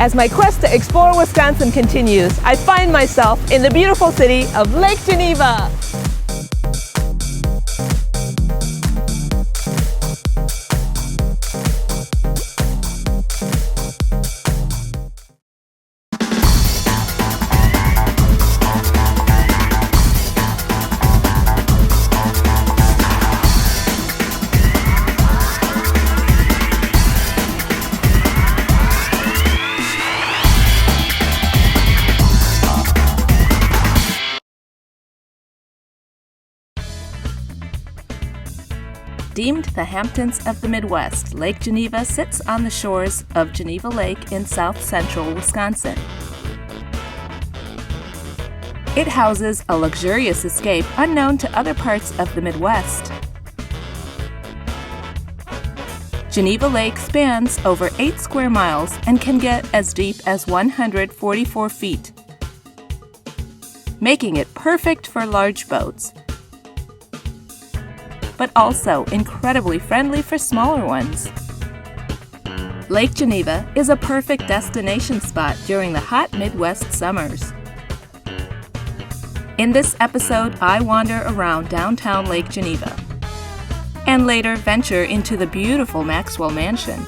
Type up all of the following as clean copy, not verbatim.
As my quest to explore Wisconsin continues, I find myself in the beautiful city of Lake Geneva. Deemed the Hamptons of the Midwest, Lake Geneva sits on the shores of Geneva Lake in south-central Wisconsin. It houses a luxurious escape unknown to other parts of the Midwest. Geneva Lake spans over 8 square miles and can get as deep as 144 feet, making it perfect for large boats, but also incredibly friendly for smaller ones. Lake Geneva is a perfect destination spot during the hot Midwest summers. In this episode, I wander around downtown Lake Geneva and later venture into the beautiful Maxwell Mansion.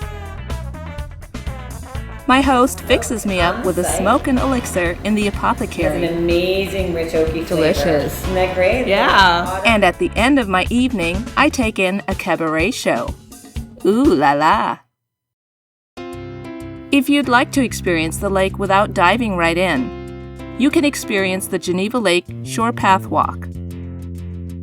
My host fixes me up with a smoke and elixir in the Apothecary. It's an amazing rich oaky flavor. Delicious. Isn't that great? Yeah. And at the end of my evening, I take in a cabaret show. Ooh la la! If you'd like to experience the lake without diving right in, you can experience the Geneva Lake Shore Path Walk.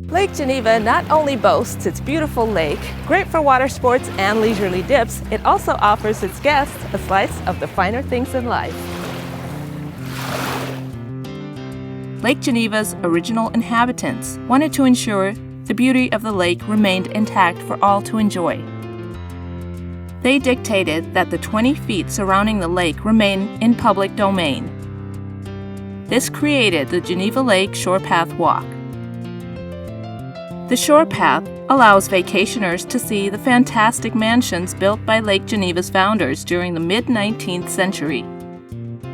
Lake Geneva not only boasts its beautiful lake, great for water sports and leisurely dips, it also offers its guests a slice of the finer things in life. Lake Geneva's original inhabitants wanted to ensure the beauty of the lake remained intact for all to enjoy. They dictated that the 20 feet surrounding the lake remain in public domain. This created the Geneva Lake Shore Path Walk. The shore path allows vacationers to see the fantastic mansions built by Lake Geneva's founders during the mid-19th century,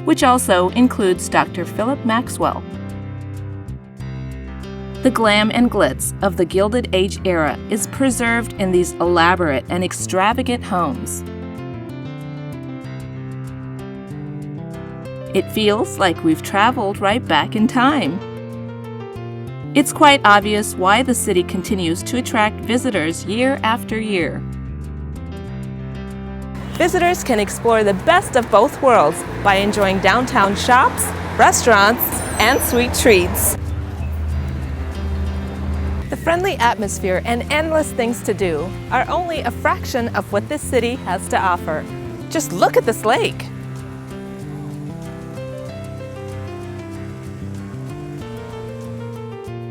which also includes Dr. Philip Maxwell. The glam and glitz of the Gilded Age era is preserved in these elaborate and extravagant homes. It feels like we've traveled right back in time. It's quite obvious why the city continues to attract visitors year after year. Visitors can explore the best of both worlds by enjoying downtown shops, restaurants, and sweet treats. The friendly atmosphere and endless things to do are only a fraction of what this city has to offer. Just look at this lake.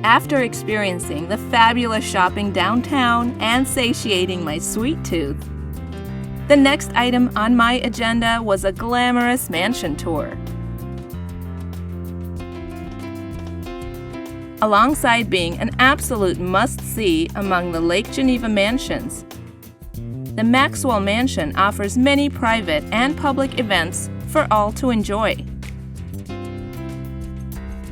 After experiencing the fabulous shopping downtown and satiating my sweet tooth, the next item on my agenda was a glamorous mansion tour. Alongside being an absolute must-see among the Lake Geneva mansions, the Maxwell Mansion offers many private and public events for all to enjoy.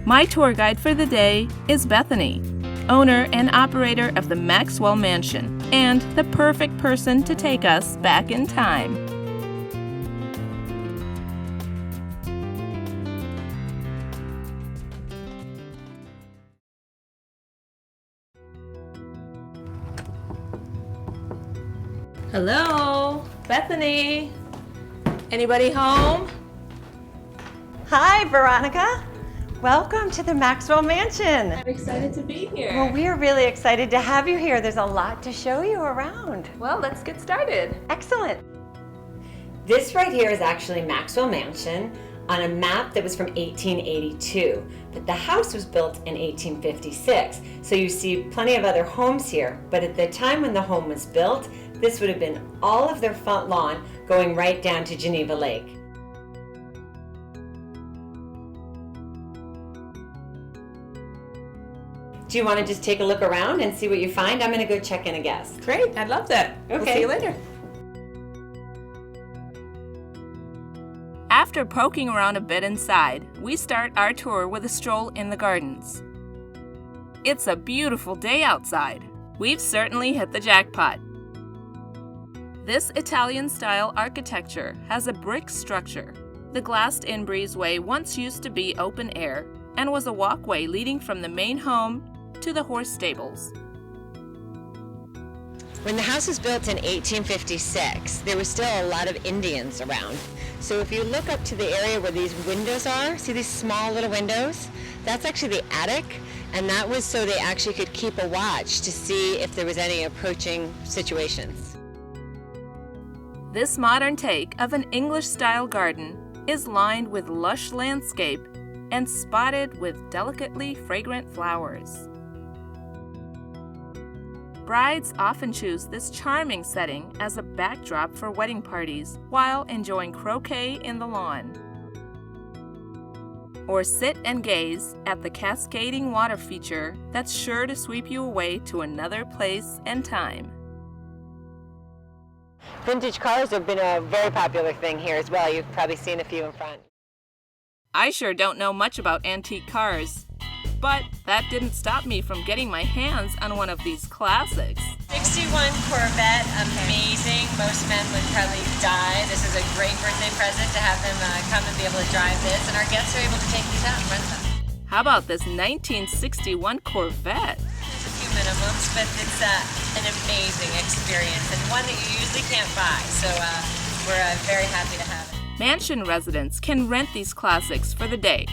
My tour guide for the day is Bethany, owner and operator of the Maxwell Mansion, and the perfect person to take us back in time. Hello, Bethany. Anybody home? Hi, Veronica. Welcome to the Maxwell Mansion. I'm excited to be here. Well, we're really excited to have you here. There's a lot to show you around. Well, let's get started. Excellent. This right here is actually Maxwell Mansion on a map that was from 1882, but the house was built in 1856. So you see plenty of other homes here, but at the time when the home was built, this would have been all of their front lawn going right down to Geneva Lake. Do you want to just take a look around and see what you find? I'm going to go check in a guest. Great, I'd love that. Okay. We'll see you later. After poking around a bit inside, we start our tour with a stroll in the gardens. It's a beautiful day outside. We've certainly hit the jackpot. This Italian-style architecture has a brick structure. The glassed-in breezeway once used to be open air and was a walkway leading from the main home to the horse stables. When the house was built in 1856, there were still a lot of Indians around. So if you look up to the area where these windows are, see these small little windows? That's actually the attic, and that was so they actually could keep a watch to see if there was any approaching situations. This modern take of an English-style garden is lined with lush landscape and spotted with delicately fragrant flowers. Brides often choose this charming setting as a backdrop for wedding parties while enjoying croquet in the lawn. Or sit and gaze at the cascading water feature that's sure to sweep you away to another place and time. Vintage cars have been a very popular thing here as well. You've probably seen a few in front. I sure don't know much about antique cars, but that didn't stop me from getting my hands on one of these classics. 61 Corvette, amazing. Most men would probably die. This is a great birthday present to have them come and be able to drive this, and our guests are able to take these out and rent them. How about this 1961 Corvette? There's a few minimums, but it's an amazing experience and one that you usually can't buy, so we're very happy to have it. Mansion residents can rent these classics for the day,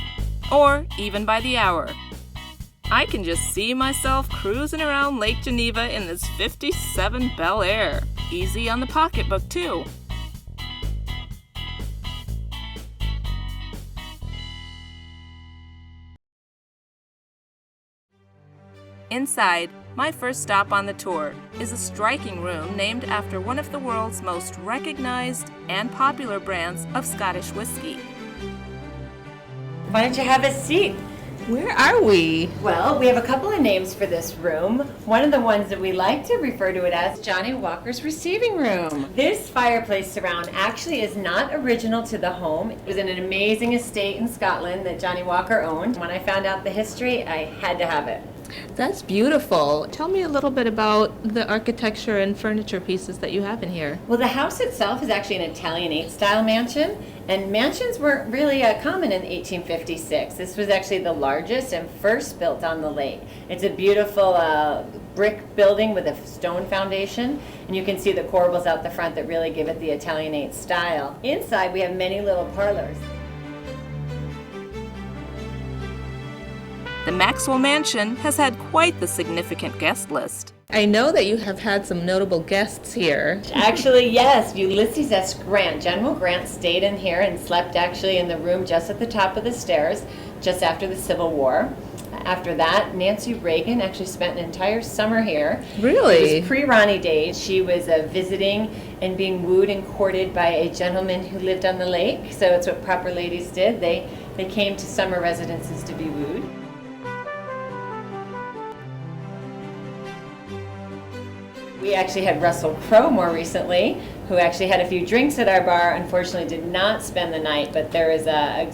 or even by the hour. I can just see myself cruising around Lake Geneva in this 57 Bel Air. Easy on the pocketbook, too. Inside, my first stop on the tour is a striking room named after one of the world's most recognized and popular brands of Scottish whiskey. Why don't you have a seat? Where are we? Well, we have a couple of names for this room. One of the ones that we like to refer to it as Johnnie Walker's receiving room. This fireplace surround actually is not original to the home. It was in an amazing estate in Scotland that Johnnie Walker owned. When I found out the history, I had to have it. That's beautiful. Tell me a little bit about the architecture and furniture pieces that you have in here. Well, the house itself is actually an Italianate style mansion, and mansions weren't really common in 1856. This was actually the largest and first built on the lake. It's a beautiful brick building with a stone foundation, and you can see the corbels out the front that really give it the Italianate style. Inside we have many little parlors. The Maxwell Mansion has had quite the significant guest list. I know that you have had some notable guests here. Actually, yes, Ulysses S. Grant. General Grant stayed in here and slept actually in the room just at the top of the stairs, just after the Civil War. After that, Nancy Regan actually spent an entire summer here. Really? It was pre-Ronnie days. She was visiting and being wooed and courted by a gentleman who lived on the lake. So it's what proper ladies did. They came to summer residences to be wooed. We actually had Russel Crow more recently, who actually had a few drinks at our bar. Unfortunately did not spend the night, but there is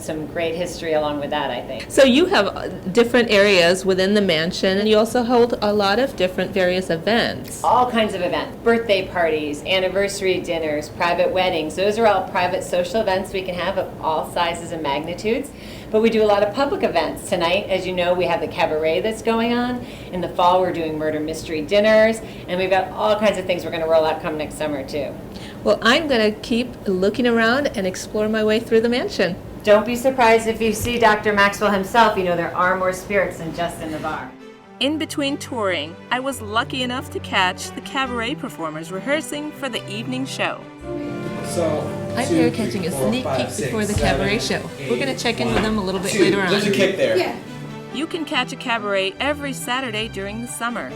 some great history along with that, I think. So you have different areas within the mansion, and you also hold a lot of different various events. All kinds of events. Birthday parties, anniversary dinners, private weddings. Those are all private social events we can have of all sizes and magnitudes. But we do a lot of public events. Tonight, as you know, we have the cabaret that's going on. In the fall, we're doing murder mystery dinners. And we've got all kinds of things we're going to roll out come next summer, too. Well, I'm going to keep looking around and explore my way through the mansion. Don't be surprised if you see Dr. Maxwell himself. You know, there are more spirits than just in the bar. In between touring, I was lucky enough to catch the Cabaret Performers rehearsing for the evening show. I'm here catching a sneak peek before the cabaret show. We're going to check in with them a little bit later on. There's a kick there. Yeah. You can catch a cabaret every Saturday during the summer.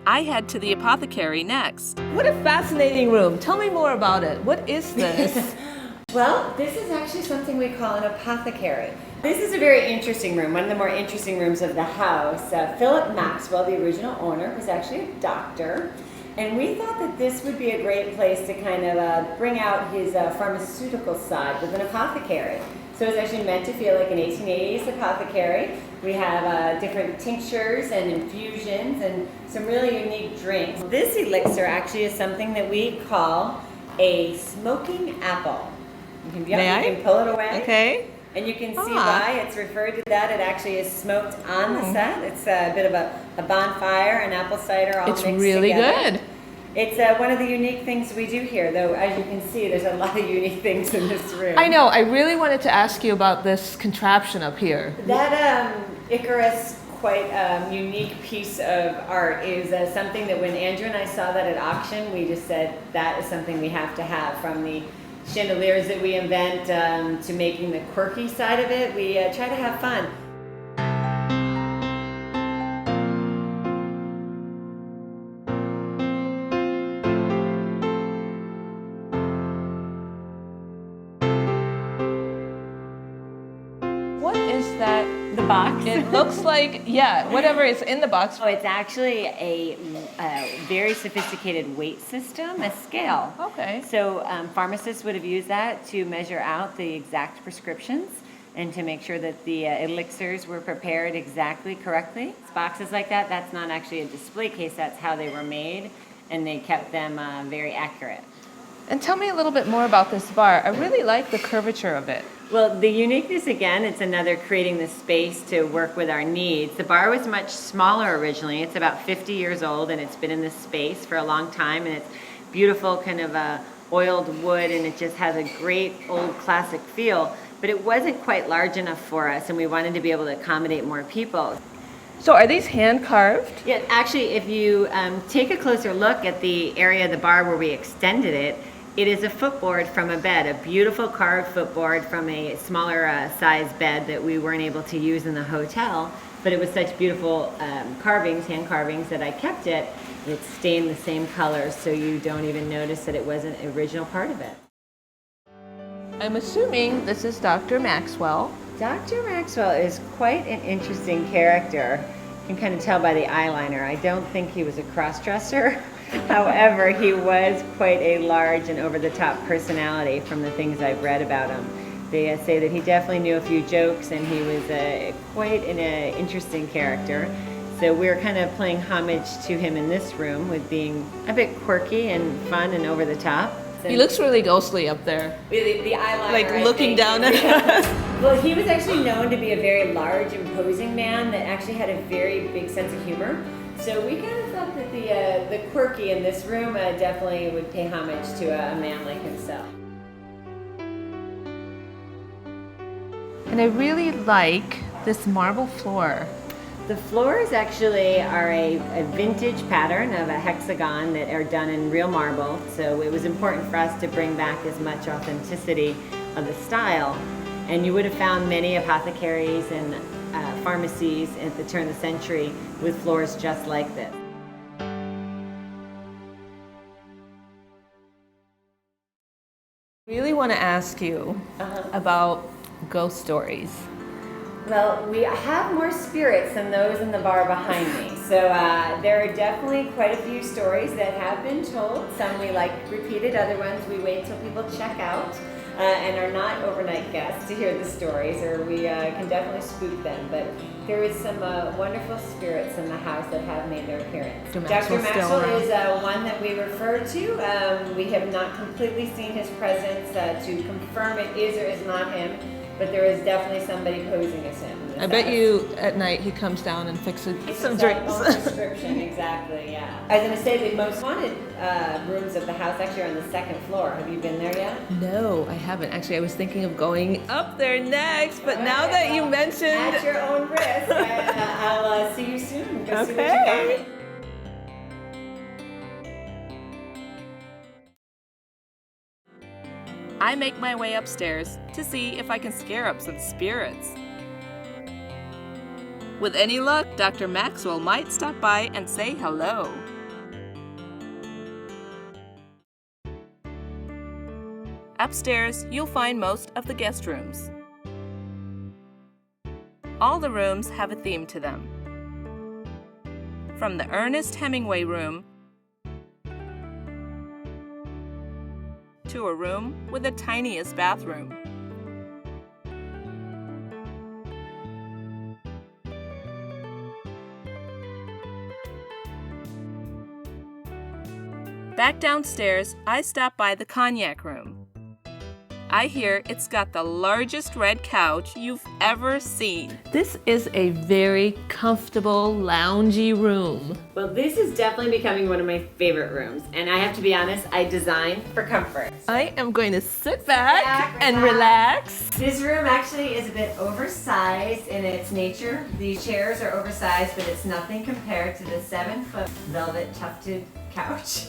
I head to the Apothecary next. What a fascinating room. Tell me more about it. What is this? Well, this is actually something we call an apothecary. This is a very interesting room, one of the more interesting rooms of the house. Philip Maxwell, the original owner, was actually a doctor. And we thought that this would be a great place to kind of bring out his pharmaceutical side with an apothecary. So it's actually meant to feel like an 1880s apothecary. We have different tinctures and infusions and some really unique drinks. This elixir actually is something that we call a smoking apple. You can pull it away. Okay. And you can see why it's referred to that. It actually is smoked on the set. It's a bit of a bonfire and apple cider all mixed together. It's really good. It's one of the unique things we do here, though, as you can see, there's a lot of unique things in this room. I know. I really wanted to ask you about this contraption up here. That Icarus, quite unique piece of art, is something that when Andrew and I saw that at auction, we just said that is something we have to have. From the chandeliers that we invent to making the quirky side of it, we try to have fun. What is that? The box. It looks like, yeah, whatever is in the box. Oh, it's actually a very sophisticated weight system, a scale. Okay. So pharmacists would have used that to measure out the exact prescriptions and to make sure that the elixirs were prepared exactly correctly. Boxes like that, that's not actually a display case, that's how they were made, and they kept them very accurate. And tell me a little bit more about this bar. I really like the curvature of it. Well, the uniqueness, again, it's another creating the space to work with our needs. The bar was much smaller originally. It's about 50 years old, and it's been in this space for a long time, and it's beautiful kind of oiled wood, and it just has a great old classic feel. But it wasn't quite large enough for us, and we wanted to be able to accommodate more people. So are these hand carved? Yeah, actually, if you take a closer look at the area of the bar where we extended it, it is a footboard from a bed, a beautiful carved footboard from a smaller size bed that we weren't able to use in the hotel. But it was such beautiful carvings, hand carvings, that I kept it. It stained the same color, so you don't even notice that it wasn't an original part of it. I'm assuming this is Dr. Maxwell. Dr. Maxwell is quite an interesting character. You can kind of tell by the eyeliner. I don't think he was a cross-dresser. However, he was quite a large and over-the-top personality from the things I've read about him. They say that he definitely knew a few jokes, and he was quite an interesting character. So we're kind of playing homage to him in this room with being a bit quirky and fun and over-the-top. He looks really ghostly up there. The eyeliner, like looking down at us. Well, he was actually known to be a very large, imposing man that actually had a very big sense of humor. So we kind of thought that the quirky in this room definitely would pay homage to a man like himself. And I really like this marble floor. The floors actually are a vintage pattern of a hexagon that are done in real marble. So it was important for us to bring back as much authenticity of the style. And you would have found many apothecaries and pharmacies at the turn of the century with floors just like this. I really want to ask you about ghost stories. Well, we have more spirits than those in the bar behind me. So there are definitely quite a few stories that have been told. Some we like repeated, other ones we wait till people check out and are not overnight guests to hear the stories, or we can definitely spook them. But there is some wonderful spirits in the house that have made their appearance. Dr. Maxwell is one that we refer to. We have not completely seen his presence to confirm it is or is not him. But there is definitely somebody posing as him. I bet you at night he comes down and fixes some drinks. Prescription, exactly, yeah. I was going to say the most haunted rooms of the house actually are on the second floor. Have you been there yet? No, I haven't. Actually, I was thinking of going up there next, but now that you mentioned... At your own risk, I'll see you soon. Go see what you got. I make my way upstairs to see if I can scare up some spirits. With any luck, Dr. Maxwell might stop by and say hello. Upstairs, you'll find most of the guest rooms. All the rooms have a theme to them. From the Ernest Hemingway room to a room with the tiniest bathroom. Back downstairs, I stopped by the cognac room. I hear it's got the largest red couch you've ever seen. This is a very comfortable, loungy room. Well, this is definitely becoming one of my favorite rooms. And I have to be honest, I designed for comfort. I am going to sit back and relax. This room actually is a bit oversized in its nature. These chairs are oversized, but it's nothing compared to the 7-foot velvet tufted couch.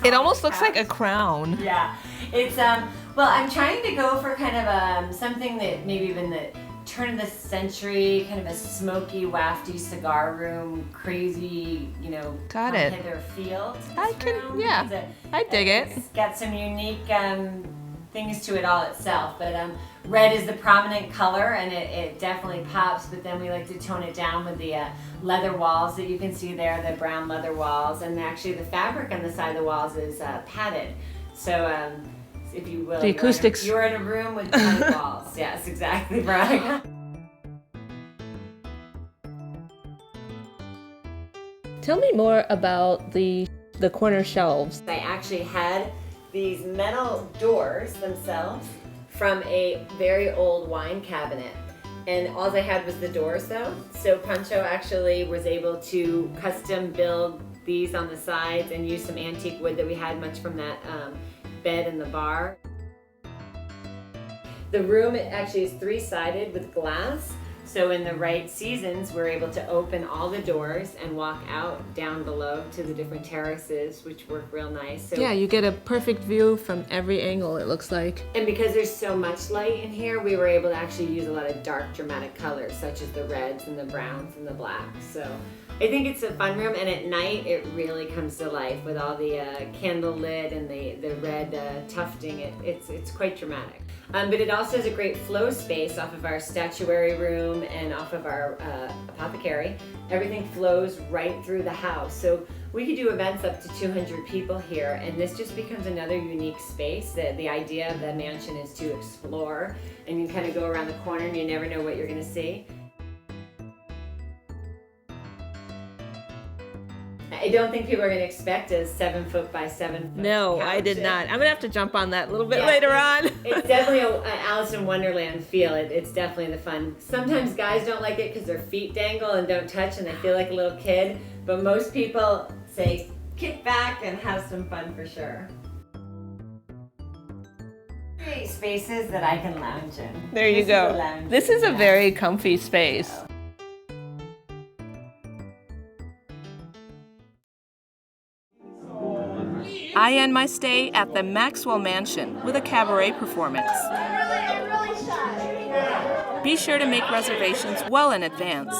It almost looks like a crown. Yeah, it's well, I'm trying to go for kind of something that maybe even the turn of the century, kind of a smoky, wafty cigar room, crazy, you know, Got it. Hither feel. I can, yeah, I dig it. It's got some unique things to it all itself, but red is the prominent color and it definitely pops, but then we like to tone it down with the leather walls that you can see there, the brown leather walls, and actually the fabric on the side of the walls is padded. So if you will, the acoustics. You're in a room with padded walls. Yes, exactly, Veronica. Tell me more about the corner shelves. I actually had these metal doors themselves from a very old wine cabinet. And all I had was the doors though. So Pancho actually was able to custom build these on the sides and use some antique wood that we had much from that bed in the bar. The room actually is 3-sided with glass. So in the right seasons, we're able to open all the doors and walk out down below to the different terraces, which work real nice. So, Yeah, you get a perfect view from every angle, it looks like. and because there's so much light in here, we were able to actually use a lot of dark, dramatic colors, such as the reds and the browns and the blacks. So I think it's a fun room, and at night it really comes to life with all the candle lit and the red tufting. It's quite dramatic. But it also has a great flow space off of our statuary room and off of our apothecary. Everything flows right through the house. So we could do events up to 200 people here, and this just becomes another unique space. The idea of the mansion is to explore, and you kind of go around the corner and you never know what you're going to see. I don't think people are going to expect a 7-foot by 7-foot No, I couch. did not. I'm gonna have to jump on that a little bit Yeah, later on. It's definitely an Alice in Wonderland feel. It's definitely the fun. Sometimes guys don't like it because their feet dangle and don't touch and they feel like a little kid, but most people say kick back and have some fun for sure. Great spaces that I can lounge in. There you This is a go. lounge This is a room, very comfy space. I end my stay at the Maxwell Mansion with a cabaret performance. Be sure to make reservations well in advance.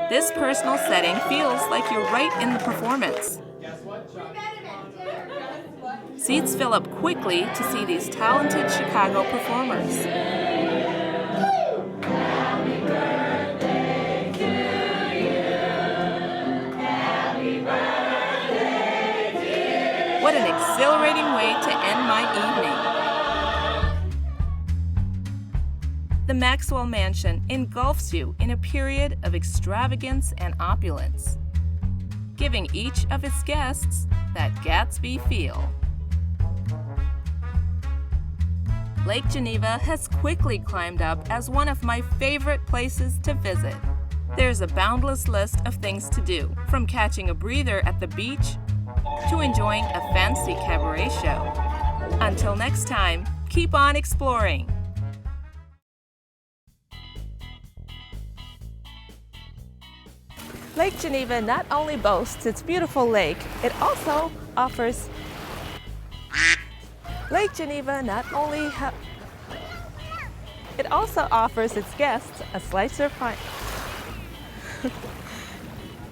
This personal setting feels like you're right in the performance. Seats fill up quickly to see these talented Chicago performers. What an exhilarating way to end my evening. The Maxwell Mansion engulfs you in a period of extravagance and opulence, giving each of its guests that Gatsby feel. Lake Geneva has quickly climbed up as one of my favorite places to visit. There's a boundless list of things to do, from catching a breather at the beach to enjoying a fancy cabaret show. Until next time, keep on exploring. Lake Geneva not only boasts its beautiful lake, it also offers it also offers its guests a slice of fine.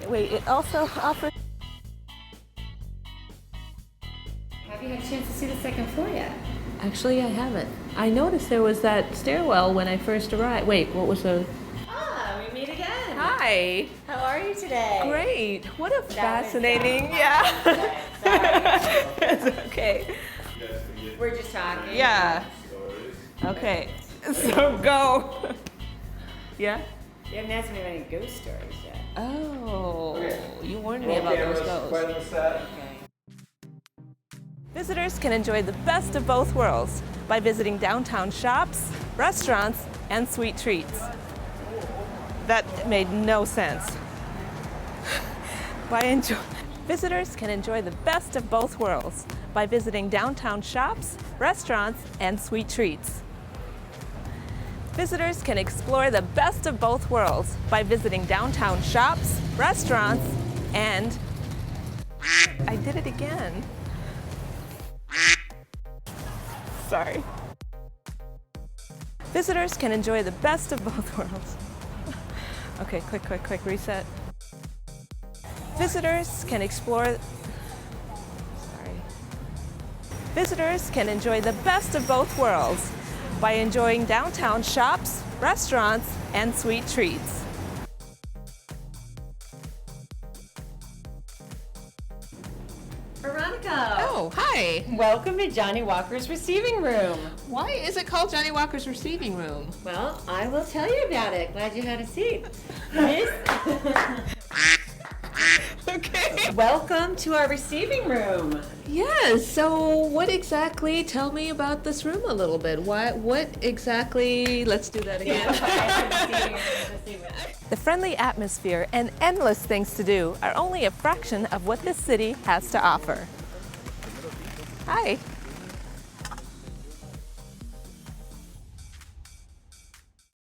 It also offers. Have you had a chance to see the second floor yet? Actually, I haven't. I noticed there was that stairwell when I first arrived. Wait, what was the? Ah, we meet again. Hi. How are you today? Great. What a That was fascinating. Yeah. Yes. It's okay. We're just talking. Yeah. Okay. So go. Yeah? You haven't asked me about any ghost stories yet. Oh, you warned me about those ghosts. Okay. Visitors can enjoy the best of both worlds by visiting downtown shops, restaurants, and sweet treats. That made no sense. Visitors can enjoy the best of both worlds by visiting downtown shops, restaurants, and sweet treats. Visitors can explore the best of both worlds by visiting downtown shops, restaurants, and... I did it again. Sorry. Visitors can enjoy the best of both worlds. Okay, quick, reset. Visitors can explore... Sorry. Visitors can enjoy the best of both worlds by enjoying downtown shops, restaurants, and sweet treats. Veronica! Oh, hi. Welcome to Johnnie Walker's receiving room. Why is it called Johnnie Walker's receiving room? Well, I will tell you about it. Glad you had a seat. This... Okay. Welcome to our receiving room. Yes, so what exactly, tell me about this room a little bit. What exactly, let's do that again. The friendly atmosphere and endless things to do are only a fraction of what this city has to offer. Hi.